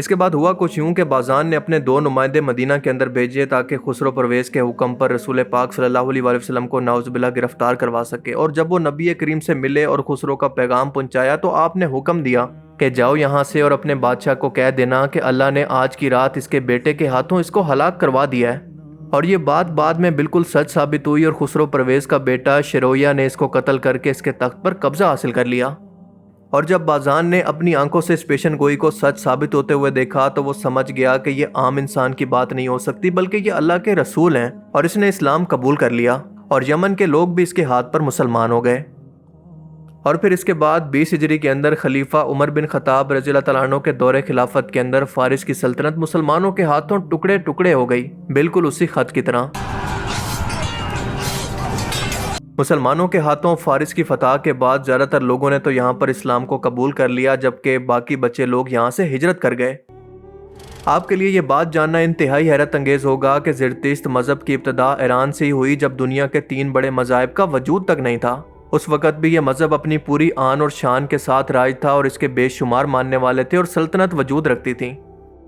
اس کے بعد ہوا کچھ یوں کہ بازان نے اپنے 2 نمائندے مدینہ کے اندر بھیجے تاکہ خسرو پرویز کے حکم پر رسول پاک صلی اللہ علیہ وسلم کو نعوذ باللہ گرفتار کروا سکے۔ اور جب وہ نبی کریم سے ملے اور خسرو کا پیغام پہنچایا تو آپ نے حکم دیا کہ جاؤ یہاں سے اور اپنے بادشاہ کو کہہ دینا کہ اللہ نے آج کی رات اس کے بیٹے کے ہاتھوں اس کو ہلاک کروا دیا ہے۔ اور یہ بات بعد میں بالکل سچ ثابت ہوئی اور خسرو پرویز کا بیٹا شرویہ نے اس کو قتل کر کے اس کے تخت پر قبضہ حاصل کر لیا۔ اور جب بازان نے اپنی آنکھوں سے اس پیشن گوئی کو سچ ثابت ہوتے ہوئے دیکھا تو وہ سمجھ گیا کہ یہ عام انسان کی بات نہیں ہو سکتی بلکہ یہ اللہ کے رسول ہیں، اور اس نے اسلام قبول کر لیا اور یمن کے لوگ بھی اس کے ہاتھ پر مسلمان ہو گئے۔ اور پھر اس کے بعد 20 ہجری کے اندر خلیفہ عمر بن خطاب رضی اللہ تعالیٰ عنہ کے دور خلافت کے اندر فارس کی سلطنت مسلمانوں کے ہاتھوں ٹکڑے ٹکڑے ہو گئی، بالکل اسی خط کی طرح۔ مسلمانوں کے ہاتھوں فارس کی فتح کے بعد زیادہ تر لوگوں نے تو یہاں پر اسلام کو قبول کر لیا، جبکہ باقی بچے لوگ یہاں سے ہجرت کر گئے۔ آپ کے لیے یہ بات جاننا انتہائی حیرت انگیز ہوگا کہ زرتشت مذہب کی ابتدا ایران سے ہی ہوئی، جب دنیا کے 3 بڑے مذاہب کا وجود تک نہیں تھا۔ اس وقت بھی یہ مذہب اپنی پوری آن اور شان کے ساتھ رائج تھا اور اس کے بے شمار ماننے والے تھے اور سلطنت وجود رکھتی تھی۔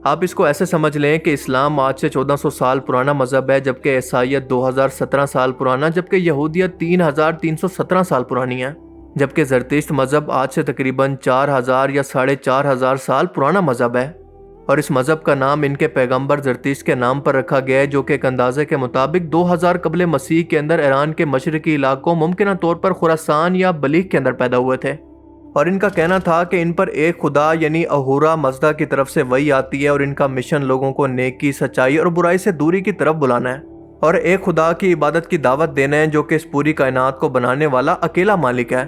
آپ اس کو ایسے سمجھ لیں کہ اسلام آج سے 1400 سال پرانا مذہب ہے، جبکہ عیسائیت 2017 سال پرانا، جبکہ یہودیت 3317 سال پرانی ہے، جبکہ زرتشت مذہب آج سے تقریباً 4000 یا 4500 سال پرانا مذہب ہے۔ اور اس مذہب کا نام ان کے پیغمبر زرتشت کے نام پر رکھا گیا ہے، جو کہ ایک اندازے کے مطابق 2000 قبل مسیح کے اندر ایران کے مشرقی علاقوں ممکنہ طور پر خراسان یا بلیغ کے اندر پیدا ہوئے تھے۔ اور ان کا کہنا تھا کہ ان پر ایک خدا یعنی اہورا مزدا کی طرف سے وحی آتی ہے اور ان کا مشن لوگوں کو نیکی، سچائی اور برائی سے دوری کی طرف بلانا ہے اور ایک خدا کی عبادت کی دعوت دینا ہے جو کہ اس پوری کائنات کو بنانے والا اکیلا مالک ہے۔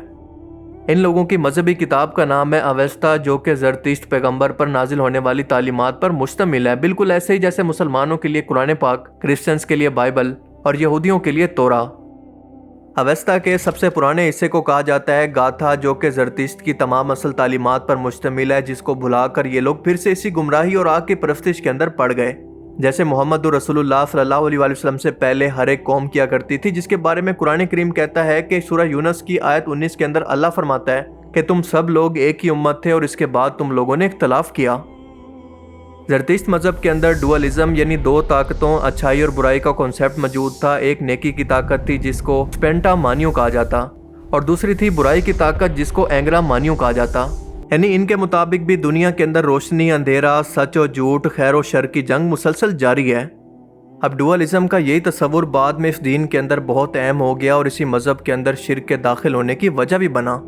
ان لوگوں کی مذہبی کتاب کا نام ہے اویستا، جو کہ زرتشت پیغمبر پر نازل ہونے والی تعلیمات پر مشتمل ہے، بالکل ایسے ہی جیسے مسلمانوں کے لیے قرآن پاک، کرسچنز کے لیے بائبل اور یہودیوں کے لیے تورا۔ اویستا کے سب سے پرانے حصے کو کہا جاتا ہے گاتھا، جو کہ زرتشت کی تمام اصل تعلیمات پر مشتمل ہے، جس کو بھلا کر یہ لوگ پھر سے اسی گمراہی اور آگ کی پرستش کے اندر پڑ گئے، جیسے محمد رسول اللہ صلی اللہ علیہ وسلم سے پہلے ہر ایک قوم کیا کرتی تھی، جس کے بارے میں قرآن کریم کہتا ہے کہ سورہ یونس کی آیت 19 کے اندر اللہ فرماتا ہے کہ تم سب لوگ ایک ہی امت تھے اور اس کے بعد تم لوگوں نے اختلاف کیا۔ زرتشت مذہب کے اندر ڈوالزم یعنی 2 طاقتوں، اچھائی اور برائی کا کنسیپٹ موجود تھا۔ ایک نیکی کی طاقت تھی جس کو سپینٹا مانیو کہا جاتا اور دوسری تھی برائی کی طاقت جس کو اینگرا مانیو کہا جاتا۔ یعنی ان کے مطابق بھی دنیا کے اندر روشنی، اندھیرا، سچ و جھوٹ، خیر و شر کی جنگ مسلسل جاری ہے۔ اب ڈوالزم کا یہی تصور بعد میں اس دین کے اندر بہت اہم ہو گیا اور اسی مذہب کے اندر شرک کے داخل ہونے کی وجہ بھی بنا،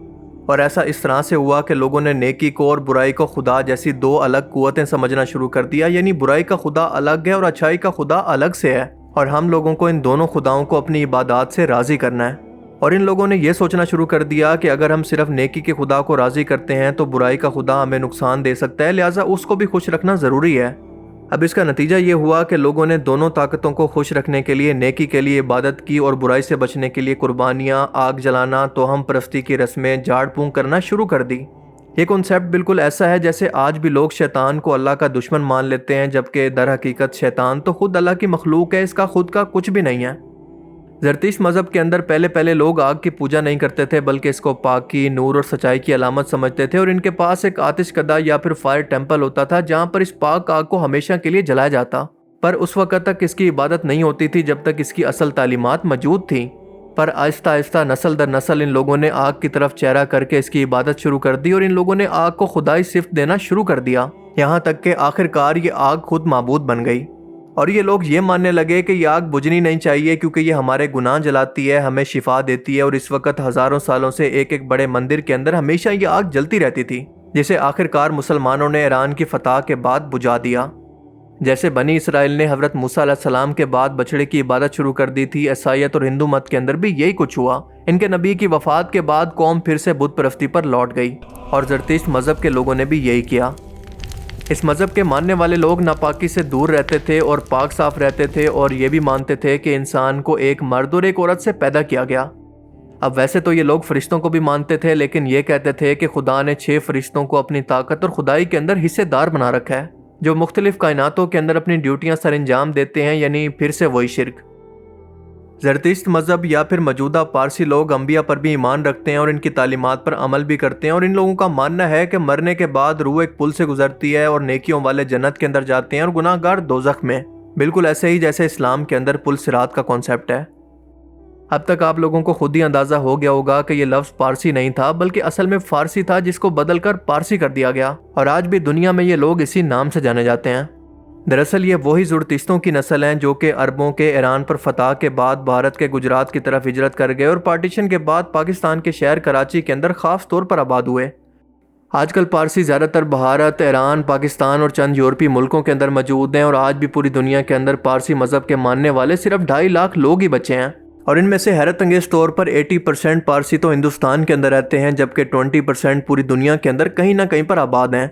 اور ایسا اس طرح سے ہوا کہ لوگوں نے نیکی کو اور برائی کو خدا جیسی 2 الگ قوتیں سمجھنا شروع کر دیا، یعنی برائی کا خدا الگ ہے اور اچھائی کا خدا الگ سے ہے، اور ہم لوگوں کو ان دونوں خداؤں کو اپنی عبادات سے راضی کرنا ہے۔ اور ان لوگوں نے یہ سوچنا شروع کر دیا کہ اگر ہم صرف نیکی کے خدا کو راضی کرتے ہیں تو برائی کا خدا ہمیں نقصان دے سکتا ہے، لہٰذا اس کو بھی خوش رکھنا ضروری ہے۔ اب اس کا نتیجہ یہ ہوا کہ لوگوں نے دونوں طاقتوں کو خوش رکھنے کے لیے نیکی کے لیے عبادت کی اور برائی سے بچنے کے لیے قربانیاں، آگ جلانا، توہم پرستی کی رسمیں، جھاڑ پھونک کرنا شروع کر دی۔ یہ کنسیپٹ بالکل ایسا ہے جیسے آج بھی لوگ شیطان کو اللہ کا دشمن مان لیتے ہیں، جبکہ در حقیقت شیطان تو خود اللہ کی مخلوق ہے، اس کا خود کا کچھ بھی نہیں ہے۔ زرتشت مذہب کے اندر پہلے لوگ آگ کی پوجا نہیں کرتے تھے، بلکہ اس کو پاکی، نور اور سچائی کی علامت سمجھتے تھے، اور ان کے پاس ایک آتش کدہ یا پھر فائر ٹیمپل ہوتا تھا جہاں پر اس پاک آگ کو ہمیشہ کے لیے جلایا جاتا، پر اس وقت تک اس کی عبادت نہیں ہوتی تھی جب تک اس کی اصل تعلیمات موجود تھیں۔ پر آہستہ آہستہ نسل در نسل ان لوگوں نے آگ کی طرف چہرہ کر کے اس کی عبادت شروع کر دی اور ان لوگوں نے آگ کو خدائی صفت دینا شروع کر دیا، یہاں تک کہ آخرکار یہ آگ خود معبود بن گئی، اور یہ لوگ یہ ماننے لگے کہ یہ آگ بجھنی نہیں چاہیے کیونکہ یہ ہمارے گناہ جلاتی ہے، ہمیں شفا دیتی ہے، اور اس وقت ہزاروں سالوں سے ایک بڑے مندر کے اندر ہمیشہ یہ آگ جلتی رہتی تھی، جسے آخرکار مسلمانوں نے ایران کی فتح کے بعد بجھا دیا۔ جیسے بنی اسرائیل نے حضرت موسیٰ علیہ السلام کے بعد بچڑے کی عبادت شروع کر دی تھی، عیسائیت اور ہندو مت کے اندر بھی یہی کچھ ہوا۔ ان کے نبی کی وفات کے بعد قوم پھر سے بت پرستی پر لوٹ گئی، اور زرتشت مذہب کے لوگوں نے بھی یہی کیا۔ اس مذہب کے ماننے والے لوگ ناپاکی سے دور رہتے تھے اور پاک صاف رہتے تھے، اور یہ بھی مانتے تھے کہ انسان کو ایک مرد اور ایک عورت سے پیدا کیا گیا۔ اب ویسے تو یہ لوگ فرشتوں کو بھی مانتے تھے، لیکن یہ کہتے تھے کہ خدا نے 6 فرشتوں کو اپنی طاقت اور خدائی کے اندر حصے دار بنا رکھا ہے، جو مختلف کائناتوں کے اندر اپنی ڈیوٹیاں سر انجام دیتے ہیں، یعنی پھر سے وہی شرک۔ زرتشت مذہب یا پھر موجودہ پارسی لوگ انبیاء پر بھی ایمان رکھتے ہیں اور ان کی تعلیمات پر عمل بھی کرتے ہیں، اور ان لوگوں کا ماننا ہے کہ مرنے کے بعد روح ایک پل سے گزرتی ہے اور نیکیوں والے جنت کے اندر جاتے ہیں اور گناہ گار دوزخ میں، بالکل ایسے ہی جیسے اسلام کے اندر پل صراط کا کانسیپٹ ہے۔ اب تک آپ لوگوں کو خود ہی اندازہ ہو گیا ہوگا کہ یہ لفظ پارسی نہیں تھا بلکہ اصل میں فارسی تھا، جس کو بدل کر پارسی کر دیا گیا، اور آج بھی دنیا میں یہ لوگ اسی نام سے جانے جاتے ہیں۔ دراصل یہ وہی زرتشتوں کی نسل ہیں جو کہ عربوں کے ایران پر فتح کے بعد بھارت کے گجرات کی طرف ہجرت کر گئے اور پارٹیشن کے بعد پاکستان کے شہر کراچی کے اندر خاص طور پر آباد ہوئے۔ آج کل پارسی زیادہ تر بھارت، ایران، پاکستان اور چند یورپی ملکوں کے اندر موجود ہیں، اور آج بھی پوری دنیا کے اندر پارسی مذہب کے ماننے والے صرف 2.5 لاکھ لوگ ہی بچے ہیں، اور ان میں سے حیرت انگیز طور پر 80% پارسی تو ہندوستان کے اندر رہتے ہیں، جبکہ 20% پوری دنیا کے اندر کہیں نہ کہیں پر آباد ہیں۔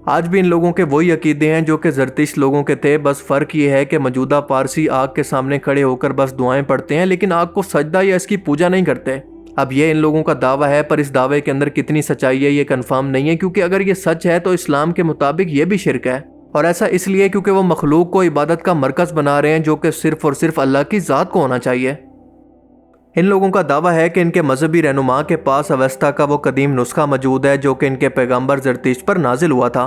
آج بھی ان لوگوں کے وہی عقیدے ہیں جو کہ زرتشت لوگوں کے تھے، بس فرق یہ ہے کہ موجودہ پارسی آگ کے سامنے کھڑے ہو کر بس دعائیں پڑھتے ہیں، لیکن آگ کو سجدہ یا اس کی پوجا نہیں کرتے۔ اب یہ ان لوگوں کا دعویٰ ہے، پر اس دعوے کے اندر کتنی سچائی ہے یہ کنفرم نہیں ہے، کیونکہ اگر یہ سچ ہے تو اسلام کے مطابق یہ بھی شرک ہے، اور ایسا اس لیے کیونکہ وہ مخلوق کو عبادت کا مرکز بنا رہے ہیں جو کہ صرف اور صرف اللہ کی ذات کو ہونا چاہیے۔ ان لوگوں کا دعویٰ ہے کہ ان کے مذہبی رہنما کے پاس اویستا کا وہ قدیم نسخہ موجود ہے جو کہ ان کے پیغمبر زرتشت پر نازل ہوا تھا۔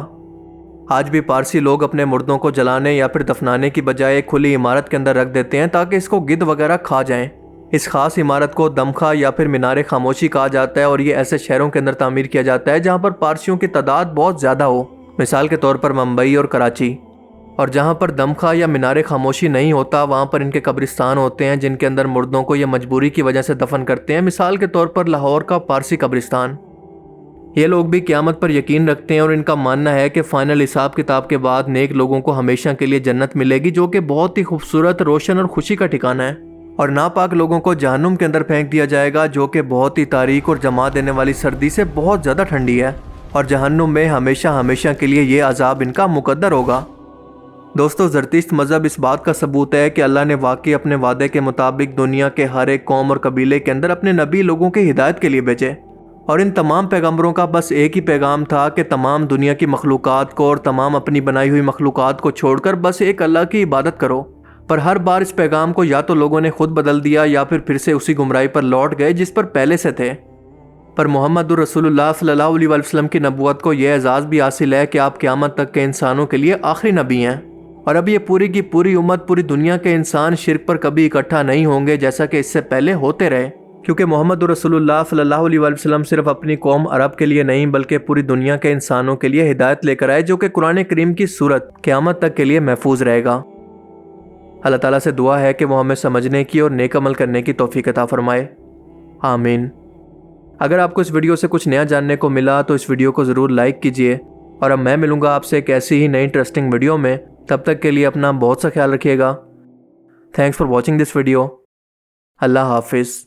آج بھی پارسی لوگ اپنے مردوں کو جلانے یا پھر دفنانے کی بجائے ایک کھلی عمارت کے اندر رکھ دیتے ہیں تاکہ اس کو گدھ وغیرہ کھا جائیں۔ اس خاص عمارت کو دمخہ یا پھر مینار خاموشی کہا جاتا ہے، اور یہ ایسے شہروں کے اندر تعمیر کیا جاتا ہے جہاں پر پارسیوں کی تعداد بہت زیادہ ہو، مثال کے طور پر ممبئی اور کراچی، اور جہاں پر دمخہ یا مینار خاموشی نہیں ہوتا وہاں پر ان کے قبرستان ہوتے ہیں جن کے اندر مردوں کو یہ مجبوری کی وجہ سے دفن کرتے ہیں، مثال کے طور پر لاہور کا پارسی قبرستان۔ یہ لوگ بھی قیامت پر یقین رکھتے ہیں، اور ان کا ماننا ہے کہ فائنل حساب کتاب کے بعد نیک لوگوں کو ہمیشہ کے لیے جنت ملے گی جو کہ بہت ہی خوبصورت، روشن اور خوشی کا ٹھکانہ ہے، اور ناپاک لوگوں کو جہنم کے اندر پھینک دیا جائے گا جو کہ بہت ہی تاریک اور جما دینے والی سردی سے بہت زیادہ ٹھنڈی ہے، اور جہنم میں ہمیشہ ہمیشہ کے لیے یہ عذاب ان کا مقدر ہوگا۔ دوستو، زرتشت مذہب اس بات کا ثبوت ہے کہ اللہ نے واقعی اپنے وعدے کے مطابق دنیا کے ہر ایک قوم اور قبیلے کے اندر اپنے نبی لوگوں کی ہدایت کے لیے بھیجے، اور ان تمام پیغمبروں کا بس ایک ہی پیغام تھا کہ تمام دنیا کی مخلوقات کو اور تمام اپنی بنائی ہوئی مخلوقات کو چھوڑ کر بس ایک اللہ کی عبادت کرو۔ پر ہر بار اس پیغام کو یا تو لوگوں نے خود بدل دیا یا پھر سے اسی گمراہی پر لوٹ گئے جس پر پہلے سے تھے۔ پر محمد رسول اللہ صلی اللہ علیہ وسلم کی نبوت کو یہ اعزاز بھی حاصل ہے کہ آپ قیامت تک کے انسانوں کے لیے آخری نبی ہیں، اور اب یہ پوری کی پوری امت، پوری دنیا کے انسان شرک پر کبھی اکٹھا نہیں ہوں گے جیسا کہ اس سے پہلے ہوتے رہے، کیونکہ محمد رسول اللہ صلی اللہ علیہ وسلم صرف اپنی قوم عرب کے لیے نہیں بلکہ پوری دنیا کے انسانوں کے لیے ہدایت لے کر آئے جو کہ قرآن کریم کی صورت قیامت تک کے لیے محفوظ رہے گا۔ اللہ تعالیٰ سے دعا ہے کہ وہ ہمیں سمجھنے کی اور نیک عمل کرنے کی توفیق عطا فرمائے، آمین۔ اگر آپ کو اس ویڈیو سے کچھ نیا جاننے کو ملا تو اس ویڈیو کو ضرور لائک کیجئے، اور اب میں ملوں گا آپ سے ایک ایسی ہی نئی انٹرسٹنگ ویڈیو میں، تب تک کے لیے اپنا بہت سا خیال رکھیے گا۔ Thanks for watching this video. اللہ حافظ۔